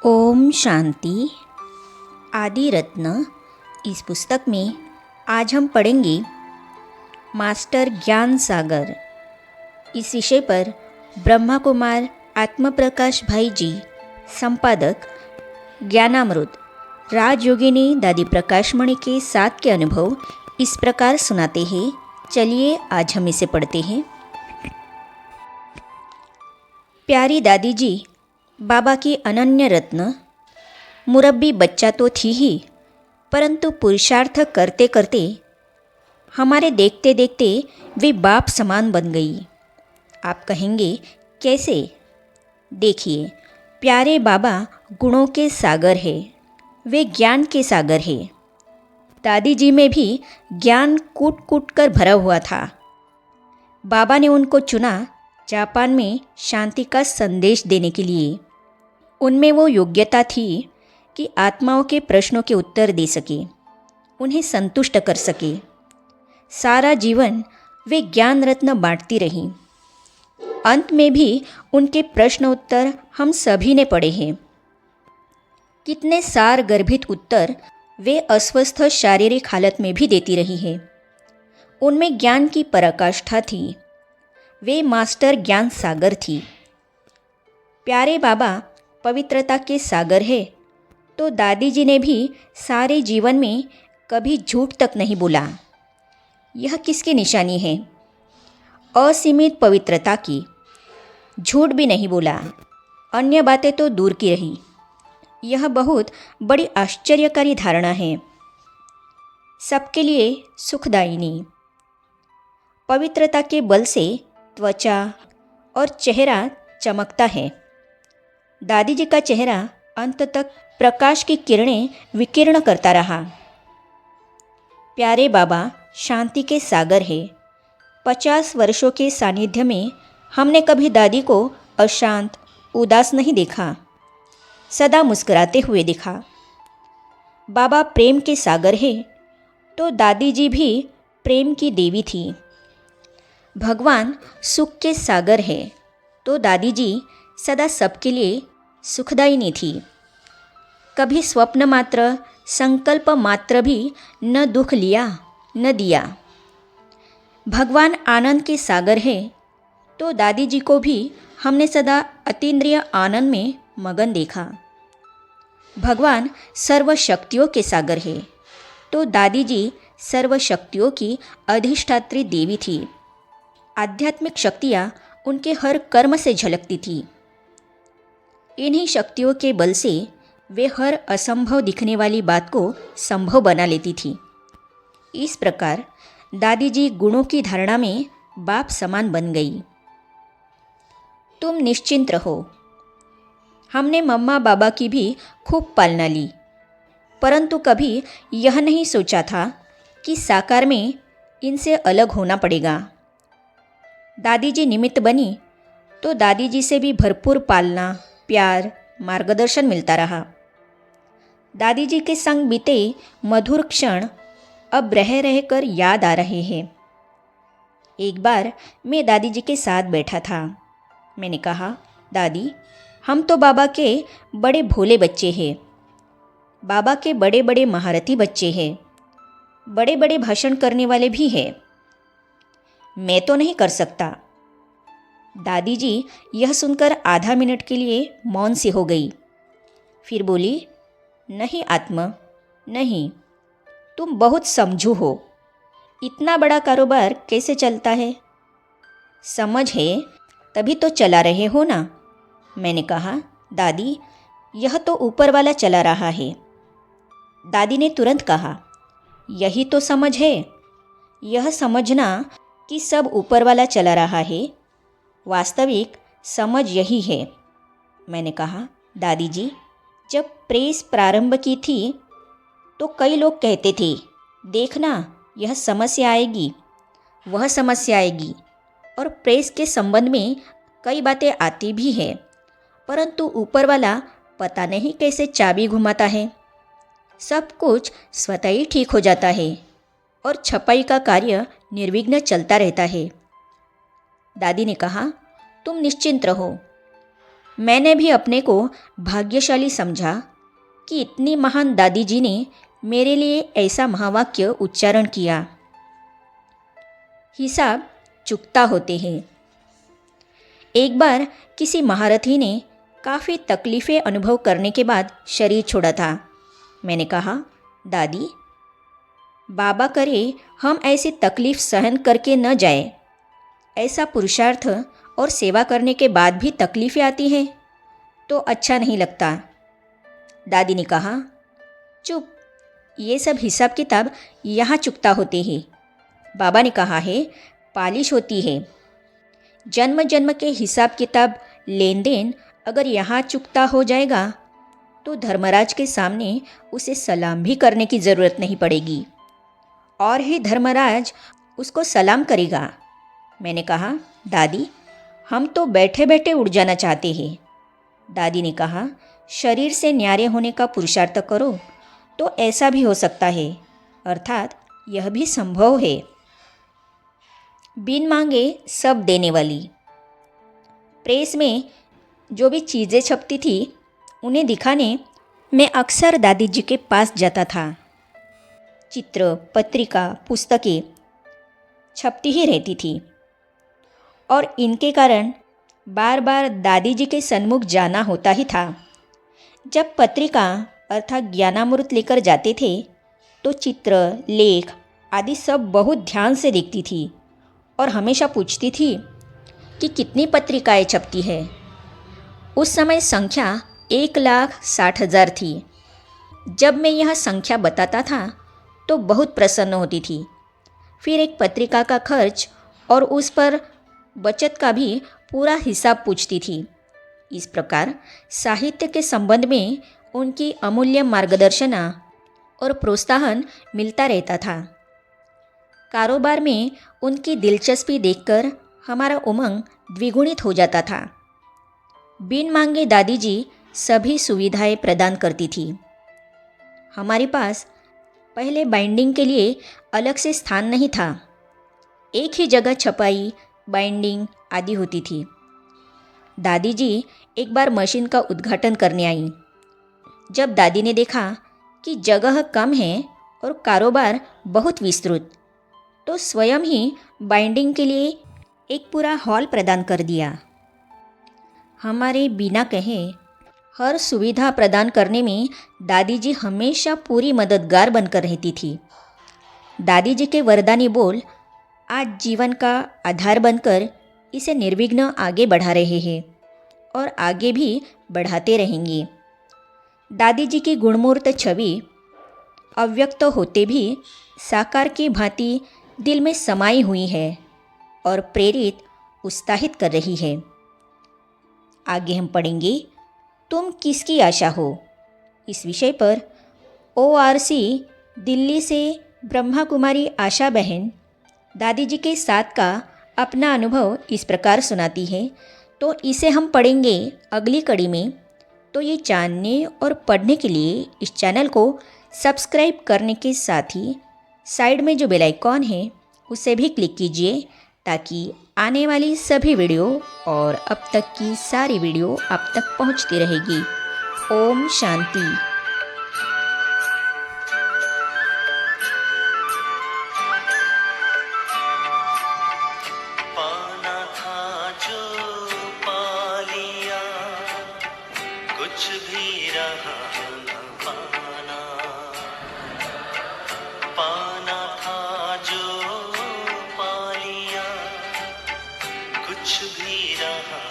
ओम शांति। आदि रत्न। इस पुस्तक में आज हम पढ़ेंगे मास्टर ज्ञान सागर। इस विषय पर ब्रह्मा कुमार आत्म प्रकाश भाई जी, संपादक ज्ञानामृत, राजयोगिनी दादी प्रकाशमणि के साथ के अनुभव इस प्रकार सुनाते हैं। चलिए आज हम इसे पढ़ते हैं। प्यारी दादी जी, बाबा की अनन्य रत्न। मुरब्बी बच्चा तो थी ही, परंतु पुरुषार्थ करते करते हमारे देखते देखते वे बाप समान बन गई। आप कहेंगे कैसे? देखिए, प्यारे बाबा गुणों के सागर है, वे ज्ञान के सागर है। दादी जी में भी ज्ञान कूट कूट कर भरा हुआ था। बाबा ने उनको चुना जापान में शांति का संदेश देने के लिए। उनमें वो योग्यता थी कि आत्माओं के प्रश्नों के उत्तर दे सके, उन्हें संतुष्ट कर सके। सारा जीवन वे ज्ञान रत्न बांटती रहीं। अंत में भी उनके प्रश्न उत्तर हम सभी ने पढ़े हैं। कितने सार गर्भित उत्तर वे अस्वस्थ शारीरिक हालत में भी देती रही है। उनमें ज्ञान की पराकाष्ठा थी। वे मास्टर ज्ञान सागर थी। प्यारे बाबा पवित्रता के सागर है, तो दादी जी ने भी सारे जीवन में कभी झूठ तक नहीं बोला। यह किसकी निशानी है? असीमित पवित्रता की। झूठ भी नहीं बोला, अन्य बातें तो दूर की रही। यह बहुत बड़ी आश्चर्यकारी धारणा है, सबके लिए सुखदायिनी। पवित्रता के बल से त्वचा और चेहरा चमकता है। दादी जी का चेहरा अंत तक प्रकाश की किरणें विकीर्ण करता रहा। प्यारे बाबा शांति के सागर है। 50 वर्षों के सानिध्य में हमने कभी दादी को अशांत, उदास नहीं देखा। सदा मुस्कुराते हुए देखा। बाबा प्रेम के सागर है, तो दादी जी भी प्रेम की देवी थी। भगवान सुख के सागर है, तो दादी जी सदा सबके लिए सुखदायिनी थी। कभी स्वप्न मात्र, संकल्प मात्र भी न दुख लिया न दिया। भगवान आनंद के सागर है, तो दादी जी को भी हमने सदा अतीन्द्रिय आनंद में मगन देखा। भगवान सर्व शक्तियों के सागर है, तो दादी जी सर्व शक्तियों की अधिष्ठात्री देवी थी। आध्यात्मिक शक्तियाँ उनके हर कर्म से झलकती थी। इन्हीं शक्तियों के बल से वे हर असंभव दिखने वाली बात को संभव बना लेती थी। इस प्रकार दादी जी गुणों की धारणा में बाप समान बन गई। तुम निश्चिंत रहो। हमने मम्मा बाबा की भी खूब पालना ली, परंतु कभी यह नहीं सोचा था कि साकार में इनसे अलग होना पड़ेगा। दादी जी निमित्त बनी, तो दादी जी से भी भरपूर पालना, प्यार, मार्गदर्शन मिलता रहा। दादी जी के संग बीते मधुर क्षण अब रह रहकर याद आ रहे हैं। एक बार मैं दादी जी के साथ बैठा था। मैंने कहा, दादी, हम तो बाबा के बड़े भोले बच्चे हैं। बाबा के बड़े बड़े महारथी बच्चे हैं। बड़े बड़े भाषण करने वाले भी हैं। मैं तो नहीं कर सकता। दादी जी यह सुनकर आधा मिनट के लिए मौन सी हो गई। फिर बोली, नहीं आत्मा, नहीं, तुम बहुत समझू हो। इतना बड़ा कारोबार कैसे चलता है? समझ है तभी तो चला रहे हो ना। मैंने कहा, दादी, यह तो ऊपर वाला चला रहा है। दादी ने तुरंत कहा, यही तो समझ है। यह समझना कि सब ऊपर वाला चला रहा है, वास्तविक समझ यही है। मैंने कहा, दादी जी, जब प्रेस प्रारंभ की थी तो कई लोग कहते थे, देखना यह समस्या आएगी, वह समस्या आएगी, और प्रेस के संबंध में कई बातें आती भी है, परंतु ऊपर वाला पता नहीं कैसे चाबी घुमाता है। सब कुछ स्वतः ही ठीक हो जाता है और छपाई का कार्य निर्विघ्न चलता रहता है। दादी ने कहा, तुम निश्चिंत रहो। मैंने भी अपने को भाग्यशाली समझा कि इतनी महान दादी जी ने मेरे लिए ऐसा महावाक्य उच्चारण किया। हिसाब चुकता होते हैं। एक बार किसी महारथी ने काफ़ी तकलीफ़ें अनुभव करने के बाद शरीर छोड़ा था। मैंने कहा, दादी, बाबा करे हम ऐसी तकलीफ़ सहन करके न जाए। ऐसा पुरुषार्थ और सेवा करने के बाद भी तकलीफ़ें आती हैं तो अच्छा नहीं लगता। दादी ने कहा, चुप, ये सब हिसाब किताब यहाँ चुकता होते हैं। बाबा ने कहा है, पालिश होती है। जन्म जन्म के हिसाब किताब लेन देन अगर यहाँ चुकता हो जाएगा तो धर्मराज के सामने उसे सलाम भी करने की ज़रूरत नहीं पड़ेगी और ही धर्मराज उसको सलाम करेगा। मैंने कहा, दादी, हम तो बैठे बैठे उड़ जाना चाहते हैं। दादी ने कहा, शरीर से न्यारे होने का पुरुषार्थ करो तो ऐसा भी हो सकता है, अर्थात यह भी संभव है। बिन मांगे सब देने वाली। प्रेस में जो भी चीज़ें छपती थी उन्हें दिखाने मैं अक्सर दादी जी के पास जाता था। चित्र, पत्रिका, पुस्तकें छपती ही रहती थी और इनके कारण बार बार दादी जी के सन्मुख जाना होता ही था। जब पत्रिका अर्थात ज्ञानामृत लेकर जाते थे तो चित्र, लेख आदि सब बहुत ध्यान से देखती थी और हमेशा पूछती थी कि कितनी पत्रिकाएं छपती है। उस समय संख्या 1,60,000 थी। जब मैं यह संख्या बताता था तो बहुत प्रसन्न होती थी। फिर एक पत्रिका का खर्च और उस पर बचत का भी पूरा हिसाब पूछती थी। इस प्रकार साहित्य के संबंध में उनकी अमूल्य मार्गदर्शन और प्रोत्साहन मिलता रहता था। कारोबार में उनकी दिलचस्पी देखकर हमारा उमंग द्विगुणित हो जाता था। बिन मांगे दादी जी सभी सुविधाएं प्रदान करती थी। हमारे पास पहले बाइंडिंग के लिए अलग से स्थान नहीं था। एक ही जगह छपाई, बाइंडिंग आदि होती थी। दादी जी एक बार मशीन का उद्घाटन करने आई। जब दादी ने देखा कि जगह कम है और कारोबार बहुत विस्तृत, तो स्वयं ही बाइंडिंग के लिए एक पूरा हॉल प्रदान कर दिया। हमारे बिना कहे हर सुविधा प्रदान करने में दादी जी हमेशा पूरी मददगार बनकर रहती थी। दादी जी के वरदानी बोल आज जीवन का आधार बनकर इसे निर्विघ्न आगे बढ़ा रहे हैं और आगे भी बढ़ाते रहेंगे। दादी जी की गुणमूर्त छवि अव्यक्त होते भी साकार की भांति दिल में समाई हुई है और प्रेरित, उत्साहित कर रही है। आगे हम पढ़ेंगे, तुम किसकी आशा हो। इस विषय पर ORC दिल्ली से ब्रह्मा कुमारी आशा बहन दादी जी के साथ का अपना अनुभव इस प्रकार सुनाती है। तो इसे हम पढ़ेंगे अगली कड़ी में। तो ये जानने और पढ़ने के लिए इस चैनल को सब्सक्राइब करने के साथ ही साइड में जो बेल आइकॉन है उसे भी क्लिक कीजिए ताकि आने वाली सभी वीडियो और अब तक की सारी वीडियो आप तक पहुंचती रहेगी। ओम शांति। पाना था जो पा लिया, कुछ भी रहा न पाना। पाना था जो पा लिया, कुछ भी रहा